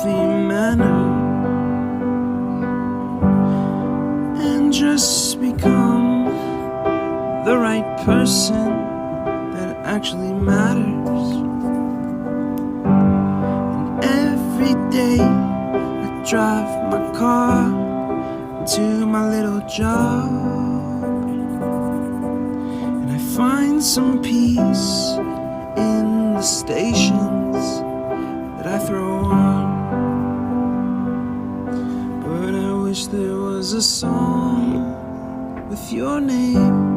healthy manner and just become the right person that actually matters. And every day I drive my car to my little job, and I find some peace in the stations that I throw on. But I wish there was a song with your name